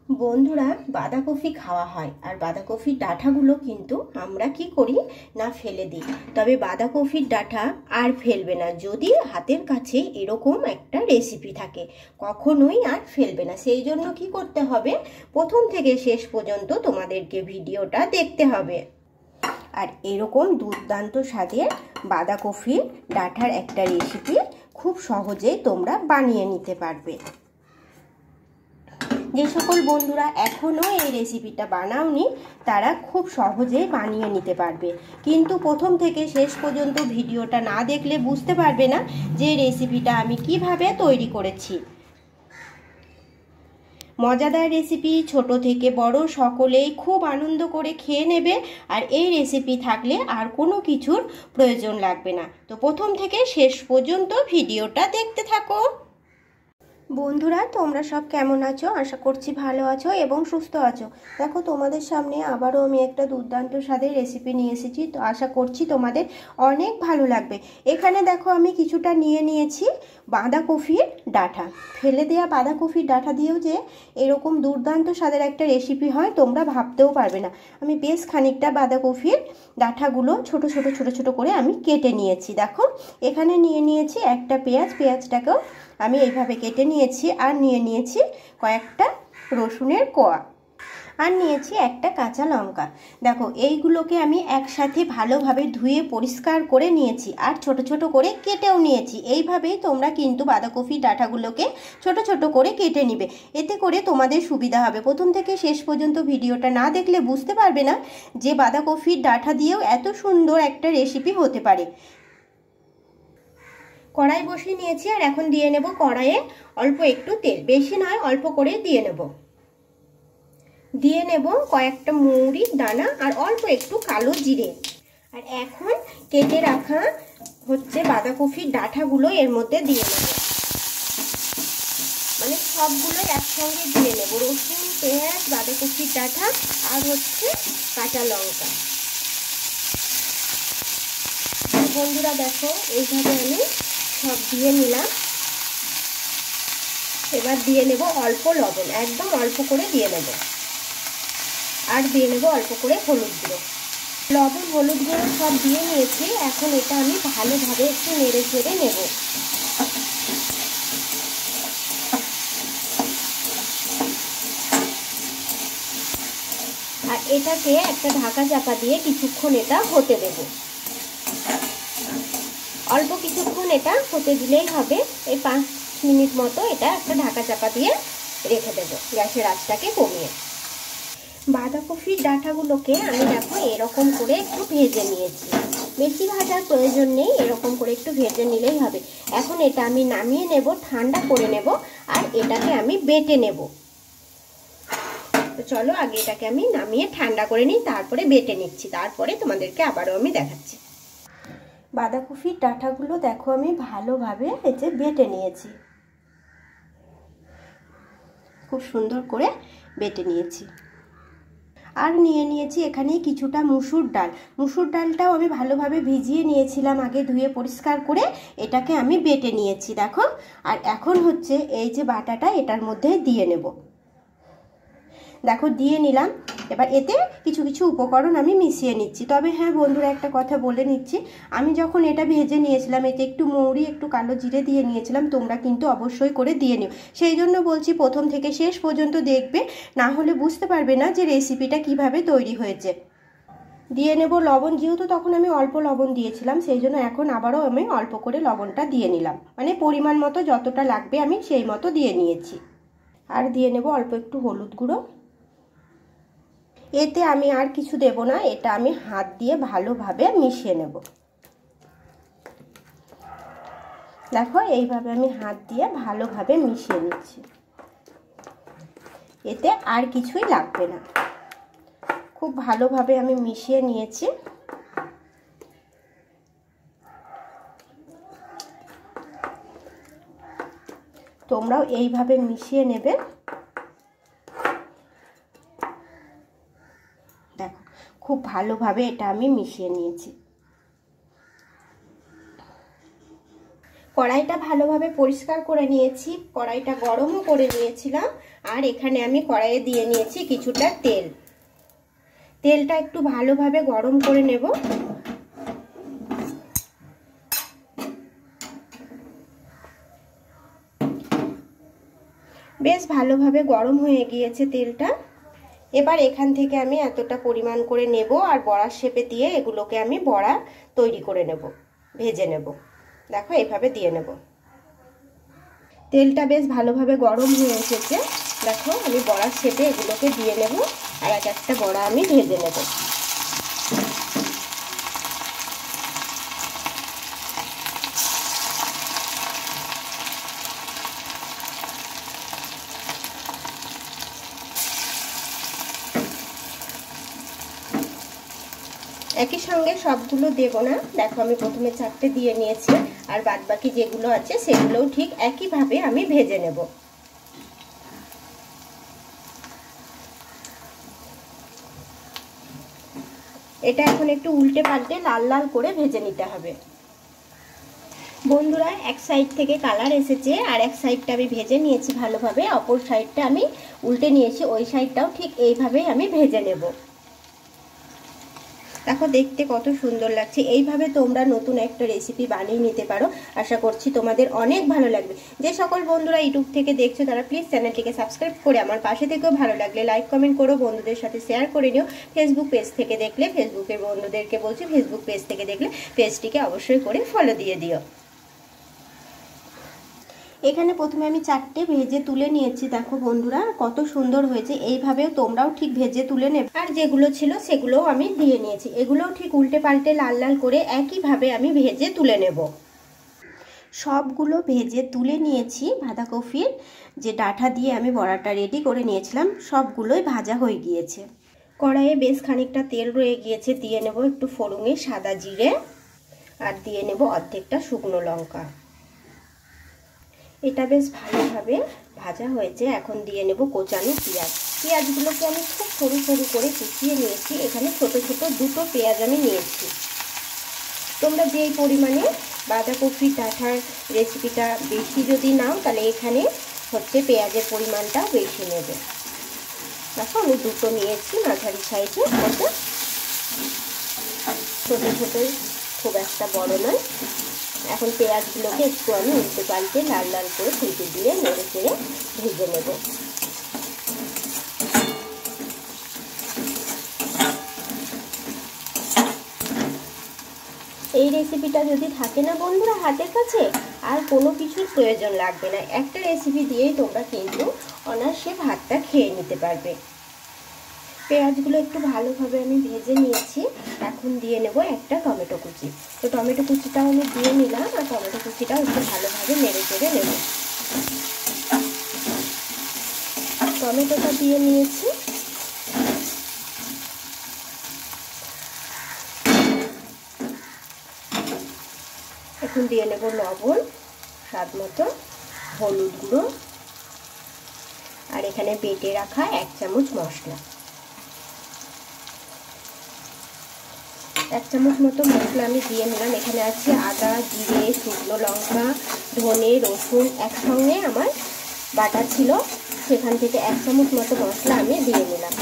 বন্ধুরা, বাঁধাকপি খাওয়া হয় আর বাঁধাকপির ডাঁটাগুলো কিন্তু আমরা কি করি না ফেলে দিই। তবে বাঁধাকপির ডাঁটা আর ফেলবে না যদি হাতের কাছে এরকম একটা রেসিপি থাকে, কখনোই আর ফেলবে না। সেই জন্য কি করতে হবে, প্রথম থেকে শেষ পর্যন্ত তোমাদেরকে ভিডিওটা দেখতে হবে। আর এরকম দুর্দান্ত স্বাদের বাঁধাকপির ডাঁটার একটা রেসিপি খুব সহজেই তোমরা বানিয়ে নিতে পারবে। যে সকল বন্ধুরা এখনও এই রেসিপিটা বানাওনি তারা খুব সহজেই বানিয়ে নিতে পারবে, কিন্তু প্রথম থেকে শেষ পর্যন্ত ভিডিওটা না দেখলে বুঝতে পারবে না যে রেসিপিটা আমি কিভাবে তৈরি করেছি। মজাদার রেসিপি, ছোট থেকে বড় সকলেই খুব আনন্দ করে খেয়ে নেবে। আর এই রেসিপি থাকলে আর কোনো কিছুর প্রয়োজন লাগবে না। তো প্রথম থেকে শেষ পর্যন্ত ভিডিওটা দেখতে থাকো। বন্ধুরা, তোমরা সব কেমন আছো? আশা করছি ভালো আছো এবং সুস্থ আছো। দেখো, তোমাদের সামনে আবারও আমি একটা দুর্দান্ত স্বাদের রেসিপি নিয়ে এসেছি। তো আশা করছি তোমাদের অনেক ভালো লাগবে। এখানে দেখো, আমি কিছুটা নিয়ে নিয়েছি বাঁধাকপির ডাঁটা। ফেলে দেওয়া বাঁধাকপির ডাঁটা দিয়েও যে এরকম দুর্দান্ত স্বাদের একটা রেসিপি হয় তোমরা ভাবতেও পারবে না। আমি বেশ খানিকটা বাঁধাকপির ডাঁটাগুলো ছোট ছোট ছোট ছোট করে আমি কেটে নিয়েছি। দেখো, এখানে নিয়ে নিয়েছি একটা পেঁয়াজটাকেও আমি এইভাবে কেটে নিয়েছি। আর নিয়ে নিয়েছি কয়েকটা রসুনের কোয়া, আর নিয়েছি একটা কাঁচা লঙ্কা। দেখো, এইগুলোকে আমি একসাথে ভালোভাবে ধুয়ে পরিষ্কার করে নিয়েছি আর ছোট ছোট করে কেটেও নিয়েছি। এইভাবেই তোমরা কিন্তু বাঁধাকপির ডাঁটাগুলোকে ছোট ছোট করে কেটে নিবে, এতে করে তোমাদের সুবিধা হবে। প্রথম থেকে শেষ পর্যন্ত ভিডিওটা না দেখলে বুঝতে পারবে না যে বাঁধাকপির ডাঁটা দিয়েও এত সুন্দর একটা রেসিপি হতে পারে। কড়াই বসিয়ে নিয়েছি আর এখন দিয়ে নেব কড়াইয়ে অল্প একটু তেল, বেশি নয় অল্প করে দিয়ে নেব কয়েকটা মৌরির দানা আর অল্প একটু কালো জিরে। আর এখন কেটে রাখা বাঁধাকপির ডাঁটাগুলো এর মধ্যে দিয়ে নেব, মানে সবগুলো একসঙ্গে দিয়ে নেব। রসুন, পেঁয়াজ, বাঁধাকপির ডাঁটা আর কাঁচা লঙ্কা। বন্ধুরা দেখো, এইভাবে আমি সব দিয়ে নিলাম। এবার দিয়ে নেব অল্প লবণ, একদম অল্প করে দিয়ে নেব। আর দিয়ে নেব অল্প করে হলুদ গুঁড়ো। লবণ, হলুদ গুঁড়ো সব দিয়ে নিয়েছি। এখন এটা আমি ভালোভাবে একটু নেড়ে চেড়ে নেব। আর এটাকে একটা ঢাকা চাপা দিয়ে কিছুক্ষণ এটা হতে দেব। অল্প কিছুক্ষণ এটা হতে দিলেই হবে। এই 5 মিনিট মতো এটা একটা ঢাকা চাপা দিয়ে রেখে দেব, গ্যাসের আঁচটাকে কমিয়ে। বাঁধাকপির ডাঁটাগুলোকে আমি দেখো এরকম করে একটু ভেজে নিয়েছি। বেশি ভাজার প্রয়োজন নেই, এরকম করে একটু ভেজে নিলেই হবে। এখন এটা আমি নামিয়ে নেব, ঠান্ডা করে নেব আর এটাকে আমি বেটে নেব। তো চলো, আগে এটাকে আমি নামিয়ে ঠান্ডা করে নিই, তারপরে বেটে নিচ্ছি, তারপরে তোমাদেরকে আবারও আমি দেখাচ্ছি। বাঁধাকপির ডাঁটাগুলো দেখো আমি ভালোভাবে বেটে নিয়েছি, খুব সুন্দর করে বেটে নিয়েছি। আর নিয়ে নিয়েছি এখানে কিছুটা মুসুর ডাল। মুসুর ডালটাও আমি ভালোভাবে ভিজিয়ে নিয়েছিলাম আগে, ধুয়ে পরিষ্কার করে এটাকে আমি বেটে নিয়েছি। দেখো, আর এখন এই যে বাটাটা এটার মধ্যে দিয়ে নেব। দেখো, দিয়ে নিলাম। এবার এতে কিছু কিছু উপকরণ আমি মিশিয়ে নিচ্ছি। তবে হ্যাঁ বন্ধুরা, একটা কথা বলে নিচ্ছি, আমি যখন এটা ভেজে নিয়েছিলাম এতে একটু মৌরি, একটু কালো জিরে দিয়ে নিয়েছিলাম। তোমরা কিন্তু অবশ্যই করে দিয়ে নিও। সেই জন্য বলছি প্রথম থেকে শেষ পর্যন্ত দেখবে, না হলে বুঝতে পারবে না যে রেসিপিটা কিভাবে তৈরি হয়েছে। দিয়ে নেব লবণ, যেহেতু তখন আমি অল্প লবণ দিয়েছিলাম সেই জন্য এখন আবারও আমি অল্প করে লবণটা দিয়ে নিলাম, মানে পরিমাণ মতো যতটা লাগবে আমি সেই মতো দিয়ে নিয়েছি। আর দিয়ে নেব অল্প একটু হলুদ গুঁড়ো। এতে আমি আর কিছু দেব না, এটা আমি হাত দিয়ে ভালোভাবে মিশিয়ে নেব। দেখো, এইভাবে আমি হাত দিয়ে ভালোভাবে মিশিয়ে নিচ্ছি, এতে আর কিছুই লাগবে না। খুব ভালোভাবে আমি মিশিয়ে নিয়েছি। তোমরাও এইভাবে মিশিয়ে নেবে। দেখো, খুব ভালোভাবে এটা আমি মিশিয়ে নিয়েছি। কড়াইটা ভালোভাবে পরিষ্কার করে নিয়েছি, কড়াইটা গরমও করে নিয়েছিলাম। আর এখানে আমি কড়াইয়ে দিয়ে নিয়েছি কিছুটা তেল। তেলটা একটু ভালোভাবে গরম করে নেব। বেশ ভালোভাবে গরম হয়ে গিয়েছে তেলটা। এবার এখান থেকে আমি এতটা পরিমাণ করে নেব আর বড়ার শেপে দিয়ে এগুলোকে আমি বড়া তৈরি করে নেব, ভেজে নেব। দেখো এইভাবে দিয়ে নেব। তেলটা বেশ ভালোভাবে গরম হয়ে এসেছে। দেখো আমি বড়ার শেপে এগুলোকে দিয়ে নেব আর এক একটা বড়া আমি ভেজে নেব। একই সঙ্গে সবগুলো দেব না। দেখো আমি প্রথমে 4টে দিয়ে নিয়েছি আর বাদবাকি যেগুলো আছে সেগুলোও ঠিক একইভাবে আমি ভেজে নেব। এটা এখন একটু উল্টে পাল্টে লাল লাল করে ভেজে নিতে হবে। বন্ধুরা, এক সাইড থেকে কালার এসেছে আর এক সাইডটা আমি ভেজে নিয়েছি ভালোভাবে, অপর সাইডটা আমি উল্টে নিয়েছি, ওই সাইডটাও ঠিক এইভাবেই আমি ভেজে নেব। দেখো দেখতে কত সুন্দর লাগছে। এইভাবে তোমরা নতুন একটা রেসিপি বানিয়ে নিতে পারো। আশা করছি তোমাদের অনেক ভালো লাগবে। যে সকল বন্ধুরা ইউটিউব থেকে দেখছো তারা প্লিজ চ্যানেলটিকে সাবস্ক্রাইব করে আমার পাশে থেকেও, ভালো লাগলে লাইক কমেন্ট করো, বন্ধুদের সাথে শেয়ার করে নিও। ফেসবুক পেজ থেকে দেখলে ফেসবুকের বন্ধুদেরকে বলছি ফেসবুক পেজ থেকে দেখলে পেজটিকে অবশ্যই করে ফলো দিয়ে দিও। এখানে প্রথমে আমি 4টে ভেজে তুলে নিয়েছি। দেখো বন্ধুরা কত সুন্দর হয়েছে। এইভাবেও তোমরাও ঠিক ভেজে তুলে নেবে। আর যেগুলো ছিল সেগুলোও আমি দিয়ে নিয়েছি। এগুলোও ঠিক উল্টে পাল্টে লাল লাল করে একইভাবে আমি ভেজে তুলে নেব। সবগুলো ভেজে তুলে নিয়েছি। বাঁধাকপির যে ডাঁটা দিয়ে আমি বড়াটা রেডি করে নিয়েছিলাম সবগুলোই ভাজা হয়ে গিয়েছে। কড়াইয়ে বেশ খানিকটা তেল রয়ে গিয়েছে। দিয়ে নেব একটু ফোড়নে সাদা জিরে আর দিয়ে নেব অর্ধেকটা শুকনো লঙ্কা। এটা বেশ ভালোভাবে ভাজা হয়েছে। এখন দিয়ে নেব কোচানো পেঁয়াজ। পেঁয়াজগুলোকে আমি খুব সরু সরু করে কুচিয়ে নিয়েছি। এখানে ছোট ছোট 2টো পেঁয়াজ আমি নিয়েছি। তোমরা যেই পরিমাণে বাঁধাকপির ডাঁটার রেসিপিটা বেশি যদি নাও তাহলে এখানে হচ্ছে পেঁয়াজের পরিমাণটা বেশি নেবে। দেখো আমি 2টো নিয়েছি মাঝারি সাইজে, ওটা ছোট ছোট, খুব একটা বড় নয়। এখন পেঁয়াজগুলোকে একটু আমি উল্টে পাল্টে লাল লাল করে খুঁটি দিয়ে নেড়ে চেড়ে ভেজে নেব। এই রেসিপিটা যদি থাকে না বন্ধুরা হাতের কাছে, আর কোনো কিছুর প্রয়োজন লাগবে না। একটা রেসিপি দিয়েই তোমরা কিন্তু অনায়াসে ভাতটা খেয়ে নিতে পারবে। পেঁয়াজগুলো একটু ভালোভাবে আমি ভেজে নিয়েছি। এখন দিয়ে নেব একটা টমেটো কুচি। তো টমেটো কুচিটাও আমি দিয়ে নিলাম আর টমেটো কুচিটাও একটু ভালোভাবে নেড়ে চেড়ে নেব। টমেটোটা দিয়ে নিয়েছি। এখন দিয়ে নেব লবণ স্বাদ মতো, হলুদ গুঁড়ো আর এখানে বেটে রাখা 1 চামচ মশলা। 1 চামচ মতো মশলা আমি দিয়ে নিলাম। এখানে আছে আদা, জিরে, শুকনো লঙ্কা, ধনে, রসুন একসঙ্গে আমার বাটা ছিল, সেখান থেকে 1 চামচ মতো মশলা আমি দিয়ে নিলাম।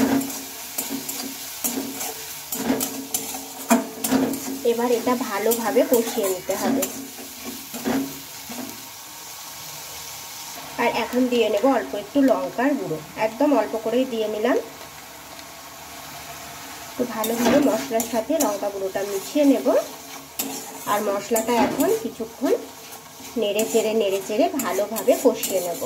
এবার এটা ভালোভাবে কষিয়ে নিতে হবে। আর এখন দিয়ে নেব অল্প একটু লঙ্কার গুঁড়ো, একদম অল্প করেই দিয়ে নিলাম। তো ভালোভাবে মশলার সাথে লঙ্কা গুঁড়োটা মিশিয়ে নেব। আর মশলাটা এখন কিছুক্ষণ নেড়ে চেড়ে ভালোভাবে কষিয়ে নেব।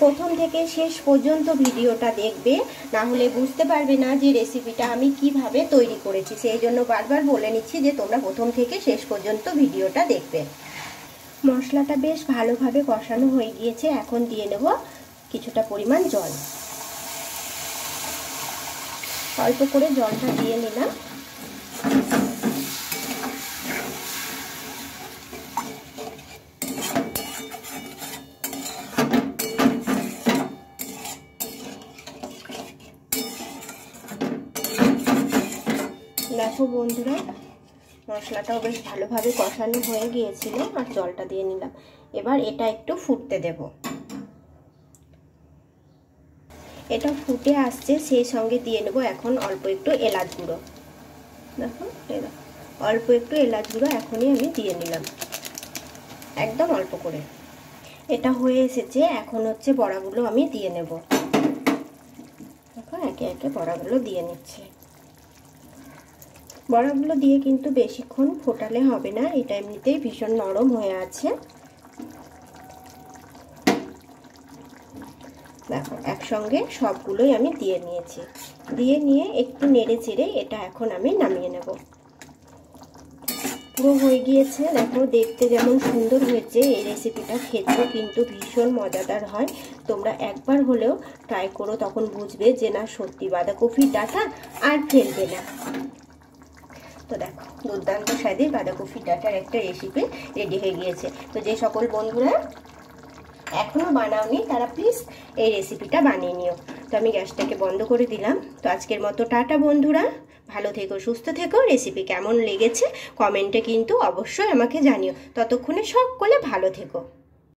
প্রথম থেকে শেষ পর্যন্ত ভিডিওটা দেখবে, না হলে বুঝতে পারবে না যে রেসিপিটা আমি কিভাবে তৈরি করেছি। সেই জন্য বারবার বলে নিচ্ছি যে তোমরা প্রথম থেকে শেষ পর্যন্ত ভিডিওটা দেখবে। মশলাটা বেশ ভালোভাবে কষানো হয়ে গিয়েছে। এখন দিয়ে নেব কিছুটা পরিমাণ জল। অল্প করে জলটা দিয়ে নিলাম। দেখো বন্ধুরা, মশলাটাও বেশ ভালোভাবে কষানো হয়ে গিয়েছিল, আর জলটা দিয়ে নিলাম। এবার এটা একটু ফুটতে দেব। এটা ফুটে আসছে, সেই সঙ্গে দিয়ে নেব এখন অল্প একটু এলাচ গুঁড়ো। দেখো অল্প একটু এলাচ গুঁড়ো এখনই আমি দিয়ে নিলাম, একদম অল্প করে। এটা হয়ে এসেছে, এখন হচ্ছে বড়াগুলো আমি দিয়ে নেব। দেখো একে একে বড়াগুলো দিয়ে নিচ্ছে। বড়াগুলো দিয়ে কিন্তু বেশিক্ষণ ফোটালে হবে না, এটা এমনিতেই ভীষণ নরম হয়ে আছে। দেখো একসঙ্গে সবগুলোই আমি দিয়ে নিয়েছি। দিয়ে নিয়ে একটু নেড়ে চেড়ে এটা এখন আমি নামিয়ে নেব। পুরো হয়ে গিয়েছে। দেখো দেখতে যেমন সুন্দর হয়েছে, এই রেসিপিটা খেতেও কিন্তু ভীষণ মজাদার হয়। তোমরা একবার হলেও ট্রাই করো, তখন বুঝবে যে না সত্যি বাঁধাকপির ডাঁটা আর ফেলবে না। তো দেখো দুর্দান্ত স্বাদের বাঁধাকপির ডাঁটার একটা রেসিপি রেডি হয়ে গিয়েছে। তো যে সকল বন্ধুরা এখনো বানাওনি তারা প্লিজ এই রেসিপিটা বানিয়ে নিও। তো আমি গ্যাসটাকে বন্ধ করে দিলাম। তো আজকের মতো টাটা বন্ধুরা, ভালো থেকো, সুস্থ থেকো। রেসিপি কেমন লেগেছে কমেন্টে কিন্তু অবশ্যই আমাকে জানিও। ততক্ষণে সকলে ভালো থেকো।